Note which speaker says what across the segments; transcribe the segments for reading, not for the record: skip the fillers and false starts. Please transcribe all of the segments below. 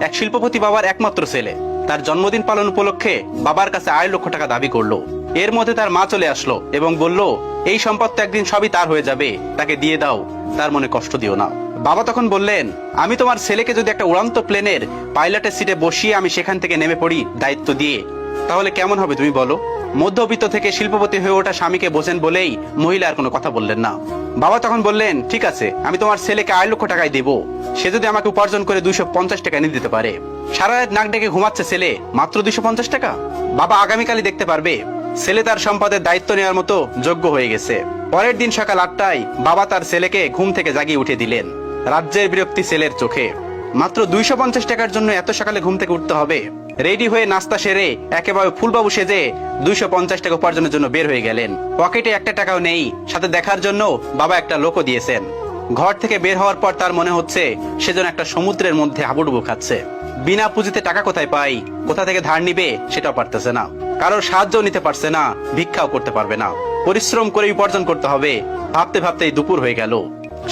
Speaker 1: এক শিল্পপতি বাবার একমাত্র ছেলে তার জন্মদিন পালন উপলক্ষে বাবার কাছে 2.5 লক্ষ টাকা দাবি করলো। এর মধ্যে তার মা চলে আসলো এবং বলল, এই সম্পদ তো একদিন সবই তার হয়ে যাবে, তাকে দিয়ে দাও, তার মনে কষ্ট দিও না। বাবা তখন বললেন, আমি তোমার ছেলেকে যদি একটা উড়ান্ত প্লেনের পাইলটের সিটে বসিয়ে আমি সেখান থেকে নেমে পড়ি দায়িত্ব দিয়ে, তাহলে কেমন হবে তুমি বলো? মধ্যবিত্ত থেকে শিল্পপতি হয়ে ওঠা স্বামীকে বোঝেন বলেই মহিলা আর কোনো কথা বললেন না। বাবা তখন বললেন, ঠিক আছে, আমি তোমার ছেলেকে 2.5 লক্ষ টাকায় দেবো, সে যদি আমাকে উপার্জন করে 250 টাকা এনে দিতে পারে। সারা রাত নাক ডেকে ঘুমাচ্ছে ছেলে, মাত্র 250 টাকা। বাবা আগামীকালই দেখতে পারবে ছেলে তার সম্পদের দায়িত্ব নেওয়ার মতো যোগ্য হয়ে গেছে। পরের দিন সকাল 8টায় বাবা তার ছেলেকে ঘুম থেকে জাগিয়ে উঠে দিলেন। রাজ্যের বিরক্তি ছেলের চোখে। মাত্র 250 টাকার জন্য এত সকালে ঘুম থেকে উঠতে হবে? রেডি হয়ে নাস্তা সেরে একেবারে ফুলবাবু সেজে 250 টাকা উপার্জনের জন্য বের হয়ে গেলেন। পকেটে একটা টাকাও নেই, সাথে দেখার জন্য বাবা একটা লোকও দিয়েছেন। ঘর থেকে বের হওয়ার পর তার মনে হচ্ছে সে যেন একটা সমুদ্রের মধ্যে হাবুডুবু খাচ্ছে। বিনা পুঁজিতে টাকা কোথায় পাই, কোথা থেকে ধার নিবে সেটাও পারতেছে না, কারোর সাহায্য নিতে পারছে না, ভিক্ষাও করতে পারবে না। পরিশ্রম করে উপার্জন করতে হবে। ভাবতে ভাবতেই দুপুর হয়ে গেল।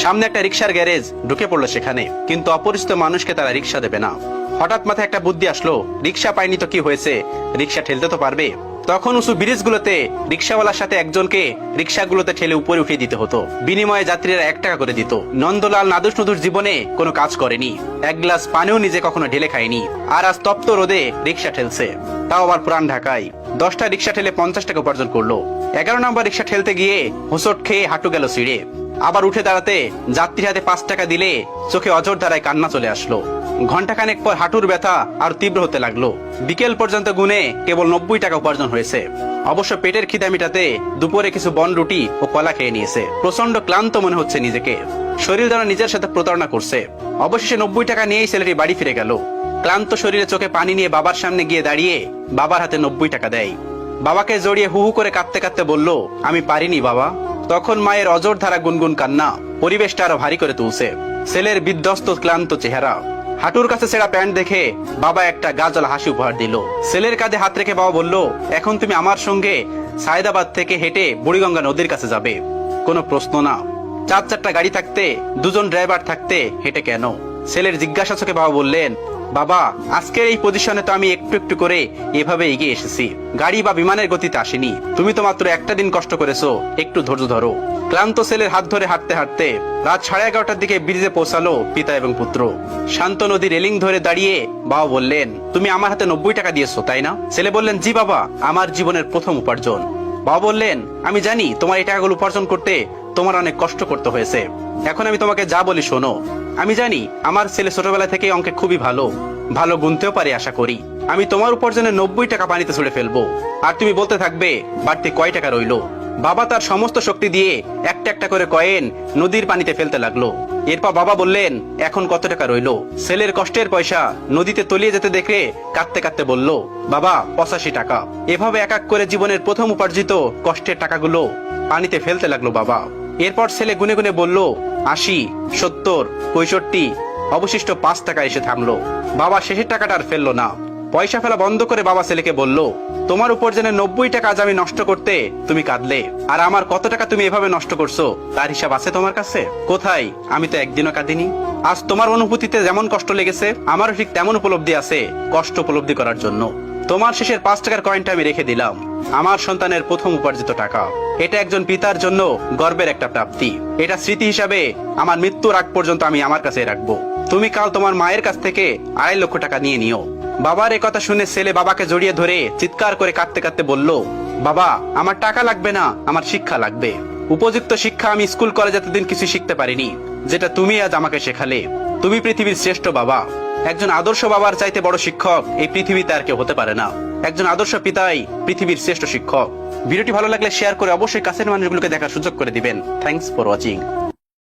Speaker 1: সামনে একটা রিক্সার গ্যারেজ, ঢুকে পড়লো সেখানে, কিন্তু অপরিচিত মানুষকে তারা রিক্সা দেবে না। হঠাৎ মাথায় একটা বুদ্ধি আসলো, রিক্সা পাইনি তো কি হয়েছে, রিক্সা ঠেলতে তো পারবে। তখন উঁচু ব্রিজগুলোতে রিক্সাওয়ালার সাথে একজনকে রিক্সাগুলোতে ঠেলে উপরে উঠিয়ে দিতে হতো। বিনিময়ে যাত্রীরা 1 টাকা করে দিত। নন্দলাল নাদুস নদুর জীবনে কোনো কাজ করেনি, এক গ্লাস পানিও নিজে কখনো ঢেলে খায়নি, আর আজ তপ্ত রোদে রিক্সা ঠেলছে, তাও আবার পুরান ঢাকায়। 10টা রিক্সা ঠেলে 50 টাকা উপার্জন করলো। 11 নম্বর রিক্সা ঠেলতে গিয়ে হোঁচট খেয়ে হাঁটু গেল ছিঁড়ে। আবার উঠে দাঁড়াতে যাত্রীর হাতে 5 টাকা দিলে চোখে অঝোর ধারায় কান্না চলে আসলো। ঘন্টাখানেক পর হাঁটুর ব্যথা আর তীব্র হতে লাগলো। বিকেল পর্যন্ত গুনে কেবল 90 টাকা উপার্জন হয়েছে। অবশ্য পেটের খিদা মিটাতে দুপুরে কিছু বনরুটি ও কলা খেয়ে নিয়েছে। প্রচন্ড ক্লান্ত মনে হচ্ছে নিজেকে, শরীর যেন নিজের সাথে প্রতারণা করছে। অবশেষে 90 টাকা নিয়েই ছেলেটি বাড়ি ফিরে গেল। ক্লান্ত শরীরে চোখে পানি নিয়ে বাবার সামনে গিয়ে দাঁড়িয়ে বাবার হাতে 90 টাকা দেয়। বাবাকে জড়িয়ে হু হু করে কাঁদতে কাঁদতে বলল, আমি পারিনি বাবা। তখন মায়ের অজর ধারা গুনগুন কান্না পরিবেশটা আরো ভারী করে তুলছে। ছেলের বিধ্বস্ত ক্লান্ত চেহারা, হাঁটুর কাছে ছেঁড়া প্যান্ট দেখে বাবা একটা গাজল হাসি উপহার দিল। ছেলের কাঁধে হাত রেখে বাবা বলল, এখন তুমি আমার সঙ্গে সায়দাবাদ থেকে হেঁটে বুড়িগঙ্গা নদীর কাছে যাবে। কোনো প্রশ্ন না। 4-4টা গাড়ি থাকতে, 2জন ড্রাইভার থাকতে হেঁটে কেন? ছেলের জিজ্ঞাসা চোখে বাবা বললেন, বাবা আজকের এই পজিশনে তো আমি একটু একটু করে এভাবে এগিয়ে এসেছি, গাড়ি বা বিমানের গতিতে আসেনি। তুমি তো মাত্র একটা দিন কষ্ট করেছো, একটু ধৈর্য ধরো। ক্লান্ত ছেলের হাত ধরে হাঁটতে হাঁটতে রাত 11:30টার দিকে ব্রিজে পৌঁছালো পিতা এবং পুত্র। শান্ত নদী রেলিং ধরে দাঁড়িয়ে বাবা বললেন, তুমি আমার হাতে 90 টাকা দিয়েছো তাই না? ছেলে বললেন, জি বাবা, আমার জীবনের প্রথম উপার্জন। বাবা বললেন, আমি জানি তোমার এই টাকাগুলো উপার্জন করতে তোমার অনেক কষ্ট করতে হয়েছে। এখন আমি তোমাকে যা বলি শোনো। আমি জানি আমার ছেলে ছোটবেলা থেকে অঙ্কে খুবই ভালো, ভালো গুনতেও পারে আশা করি। আমি তোমার উপার্জনের 90 টাকা পানিতে ছুড়ে ফেলবো, আর তুমি বলতে থাকবে বাড়তি কয় টাকা রইলো। বাবা তার সমস্ত শক্তি দিয়ে একটা একটা করে কয়েন নদীর পানিতে ফেলতে লাগলো। এরপর বাবা বললেন, এখন কত টাকা রইলো? ছেলের কষ্টের পয়সা নদীতে তলিয়ে যেতে দেখে কাঁদতে কাঁদতে বলল, বাবা 85 টাকা। এভাবে এক এক করে জীবনের প্রথম উপার্জিত কষ্টের টাকাগুলো পানিতে ফেলতে লাগলো বাবা। এরপর ছেলে গুনে গুনে বলল, 80, 70, 65, অবশিষ্ট 5 টাকা এসে থামলো। বাবা শেষের টাকাটা আর ফেললো না। পয়সা ফেলা বন্ধ করে বাবা ছেলেকে বলল, তোমার উপার্জনের 90 টাকা আজ আমি নষ্ট করতে তুমি কাঁদলে, আর আমার কত টাকা তুমি এভাবে নষ্ট করছো তার হিসাব আছে তোমার কাছে? কোথায়? আমি তো একদিনও কাঁদিনি। আজ তোমার অনুভূতিতে যেমন কষ্ট লেগেছে, আমারও ঠিক তেমন উপলব্ধি আছে কষ্ট উপলব্ধি করার জন্য। তোমার শেষের 5 টাকার কয়েনটা আমি রেখে দিলাম, আমার সন্তানের প্রথম উপার্জিত টাকা। এটা একজন পিতার জন্য গর্বের একটা প্রাপ্তি। এটা স্মৃতি হিসাবে আমার মৃত্যুর আগ পর্যন্ত আমি আমার কাছে রাখবো। তুমি কাল তোমার মায়ের কাছ থেকে 2.5 লক্ষ টাকা নিয়ে নিও। বাবার এ কথা শুনে ছেলে বাবাকে জড়িয়ে ধরে চিৎকার করে কাঁদতে কাঁদতে বলল, বাবা আমার টাকা লাগবে না, আমার শিক্ষা লাগবে। উপযুক্ত শিক্ষা আমি স্কুল কলেজে এতদিন কিছু শিখতে পারিনি, যেটা তুমি আজ আমাকে শেখালে। তুমি পৃথিবীর শ্রেষ্ঠ বাবা। একজন আদর্শ বাবার চাইতে বড় শিক্ষক এই পৃথিবীতে আর কেউ হতে পারে না। একজন আদর্শ পিতাই পৃথিবীর শ্রেষ্ঠ শিক্ষক। ভিডিওটি ভালো লাগলে শেয়ার করে অবশ্যই কাছের মানুষগুলোকে দেখার সুযোগ করে দিবেন। Thanks for watching.